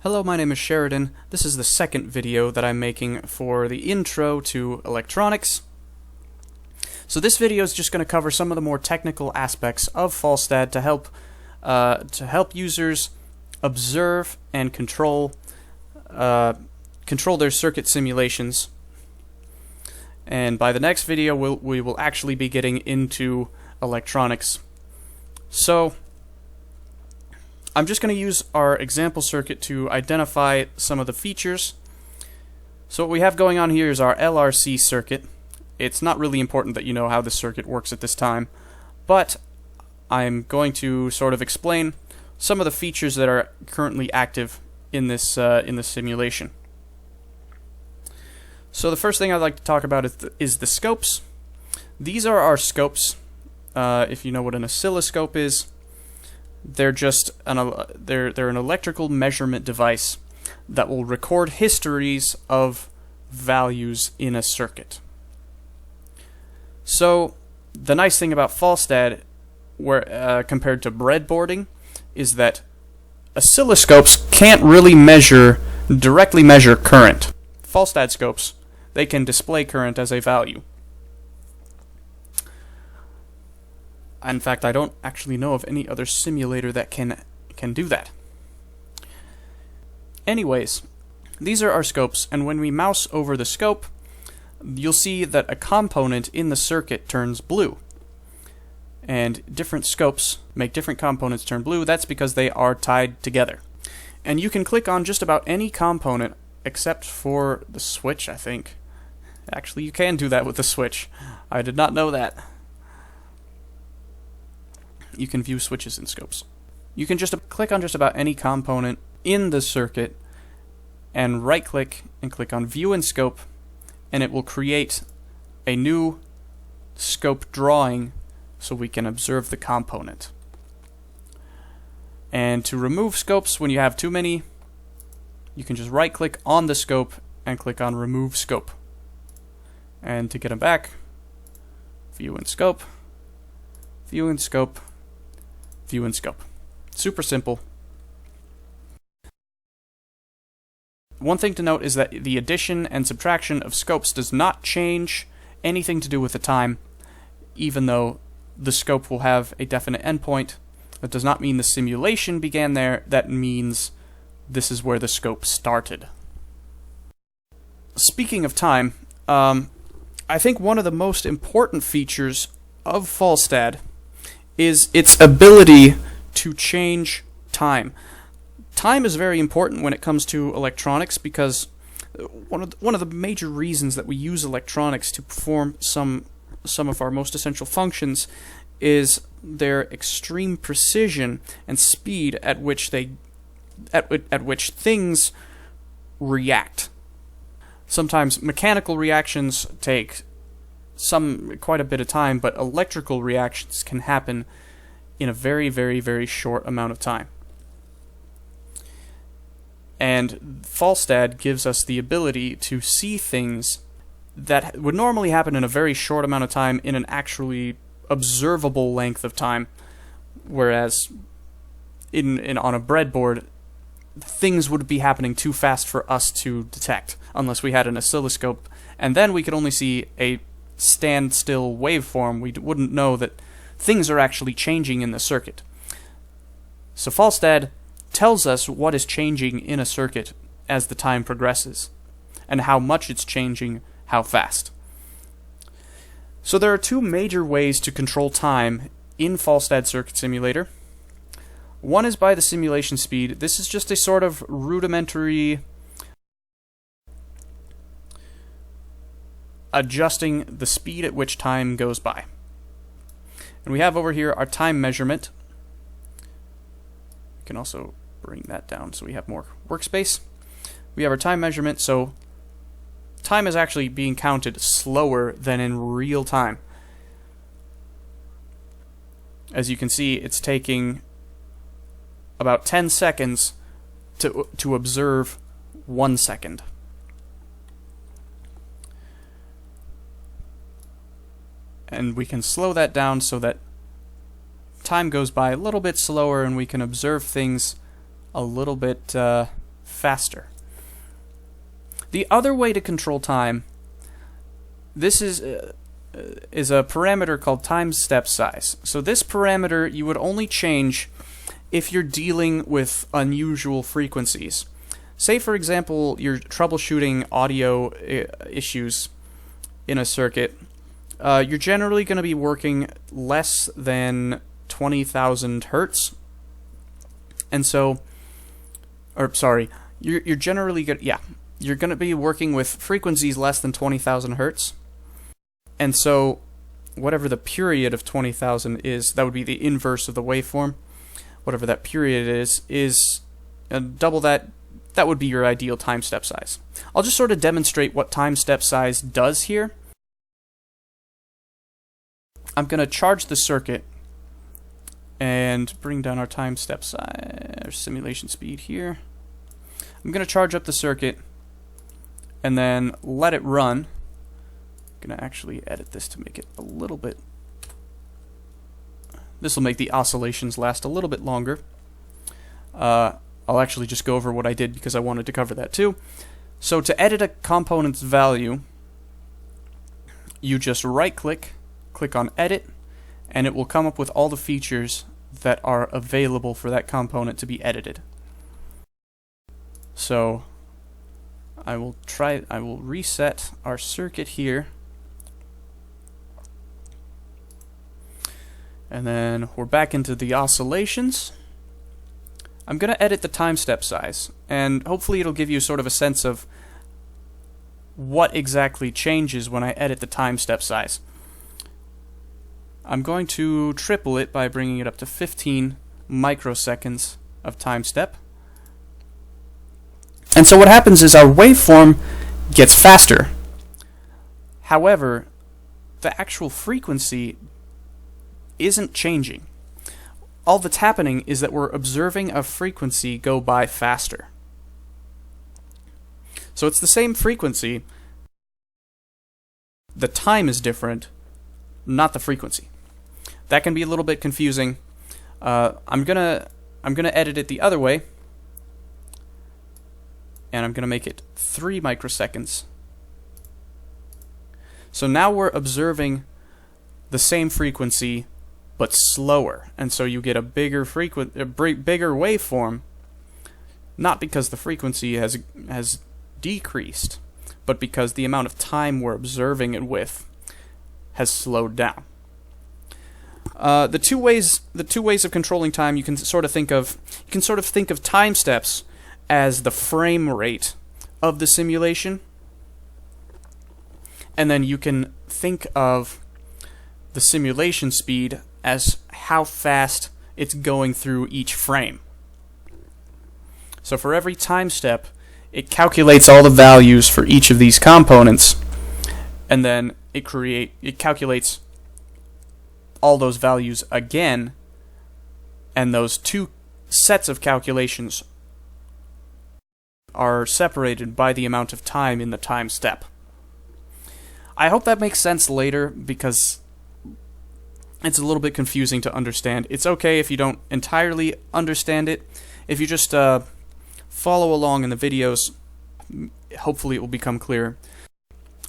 Hello, my name is Sheridan. This is the second video that I'm making for the intro to electronics. So this video is just going to cover some of the more technical aspects of falstad to help users observe and control their circuit simulations. And by the next video, we will actually be getting into electronics. So I'm just going to use our example circuit to identify some of the features. So what we have going on here is our LRC circuit. It's not really important that you know how this circuit works at this time, but I'm going to sort of explain some of the features that are currently active in this simulation. So the first thing I'd like to talk about is the scopes. These are our scopes. If you know what an oscilloscope is, they're just they're an electrical measurement device that will record histories of values in a circuit. So the nice thing about falstad, compared to breadboarding, is that oscilloscopes can't really directly measure current. Falstad scopes, they can display current as a value. In fact, I don't actually know of any other simulator that can do that. Anyways, these are our scopes, and when we mouse over the scope, you'll see that a component in the circuit turns blue. And different scopes make different components turn blue. That's because they are tied together. And you can click on just about any component except for the switch, I think. Actually, you can do that with the switch. I did not know that. You can view switches in scopes. You can just click on just about any component in the circuit and right-click and click on View in Scope, and it will create a new scope drawing so we can observe the component. And to remove scopes when you have too many, you can just right-click on the scope and click on Remove Scope. And to get them back, View in Scope, View in Scope, View in Scope. Super simple. One thing to note is that the addition and subtraction of scopes does not change anything to do with the time, even though the scope will have a definite endpoint. That does not mean the simulation began there. That means this is where the scope started. Speaking of time, I think one of the most important features of falstad is its ability to change time. Time is very important when it comes to electronics because one of the major reasons that we use electronics to perform some of our most essential functions is their extreme precision and speed at which things react. Sometimes mechanical reactions take quite a bit of time, but electrical reactions can happen in a very, very, very short amount of time. And falstad gives us the ability to see things that would normally happen in a very short amount of time in an actually observable length of time, whereas on a breadboard, things would be happening too fast for us to detect unless we had an oscilloscope, and then we could only see a standstill waveform. We wouldn't know that things are actually changing in the circuit. So falstad tells us what is changing in a circuit as the time progresses, and how much it's changing, how fast. So there are two major ways to control time in falstad circuit simulator. One is by the simulation speed. This is just a sort of rudimentary adjusting the speed at which time goes by. And we have over here our time measurement. We can also bring that down so we have more workspace. We have our time measurement, so time is actually being counted slower than in real time. As you can see, it's taking about 10 seconds to observe 1 second. And we can slow that down so that time goes by a little bit slower and we can observe things a little bit faster. The other way to control time, this is a parameter called time step size. So this parameter you would only change if you're dealing with unusual frequencies. Say, for example, you're troubleshooting audio issues in a circuit. You're generally going to be working less than 20,000 hertz. And so, you're generally good. Yeah, you're going to be working with frequencies less than 20,000 hertz. And so, whatever the period of 20,000 is, that would be the inverse of the waveform. Whatever that period is double that. That would be your ideal time step size. I'll just sort of demonstrate what time step size does here. I'm going to charge the circuit and bring down our time step size, our simulation speed here. I'm going to charge up the circuit and then let it run. I'm going to actually edit this to make it a little bit... This will make the oscillations last a little bit longer. I'll actually just go over what I did because I wanted to cover that too. So to edit a component's value, you just right-click, click on Edit, and it will come up with all the features that are available for that component to be edited. So I will reset our circuit here. And then we're back into the oscillations. I'm going to edit the time step size, and hopefully it'll give you sort of a sense of what exactly changes when I edit the time step size. I'm going to triple it by bringing it up to 15 microseconds of time step. And so what happens is our waveform gets faster. However, the actual frequency isn't changing. All that's happening is that we're observing a frequency go by faster. So it's the same frequency. The time is different, not the frequency. That can be a little bit confusing. I'm gonna edit it the other way, and I'm gonna make it 3 microseconds. So now we're observing the same frequency but slower, and so you get a bigger waveform, not because the frequency has decreased, but because the amount of time we're observing it with has slowed down. The two ways of controlling time you can sort of think of time steps as the frame rate of the simulation, and then you can think of the simulation speed as how fast it's going through each frame. So for every time step, it calculates all the values for each of these components, and then it calculates all those values again, and those two sets of calculations are separated by the amount of time in the time step. I hope that makes sense later, because it's a little bit confusing to understand. It's okay if you don't entirely understand it. If you just follow along in the videos, hopefully it will become clear.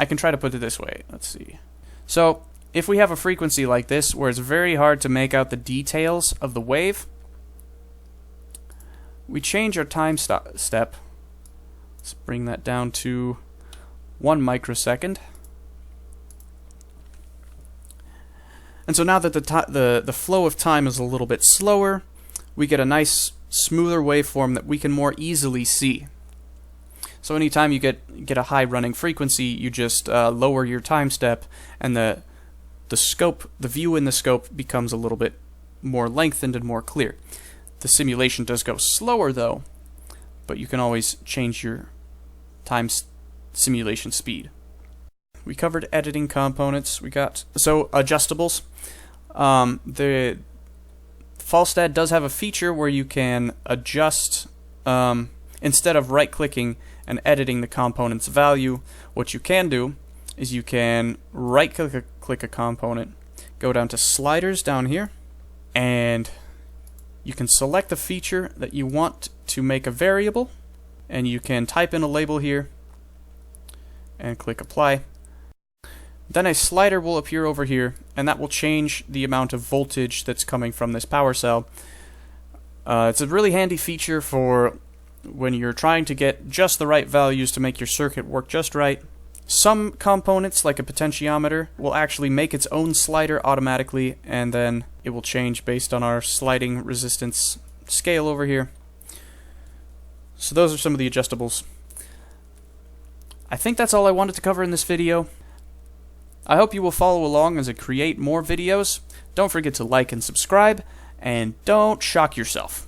I can try to put it this way. Let's see. So, if we have a frequency like this, where it's very hard to make out the details of the wave, we change our time step. Let's bring that down to 1 microsecond. And so now that the flow of time is a little bit slower, we get a nice, smoother waveform that we can more easily see. So anytime you get a high running frequency, you just lower your time step, and the view in the scope becomes a little bit more lengthened and more clear. The simulation does go slower though, but you can always change your simulation speed. We covered editing components. We got adjustables. The falstad does have a feature where you can adjust instead of right-clicking and editing the component's value. What you can do is you can right-click a component, go down to sliders down here, and you can select the feature that you want to make a variable, and you can type in a label here and click apply. Then a slider will appear over here, and that will change the amount of voltage that's coming from this power cell. It's a really handy feature for when you're trying to get just the right values to make your circuit work just right. Some components, like a potentiometer, will actually make its own slider automatically, and then it will change based on our sliding resistance scale over here. So those are some of the adjustables. I think that's all I wanted to cover in this video. I hope you will follow along as I create more videos. Don't forget to like and subscribe, and don't shock yourself.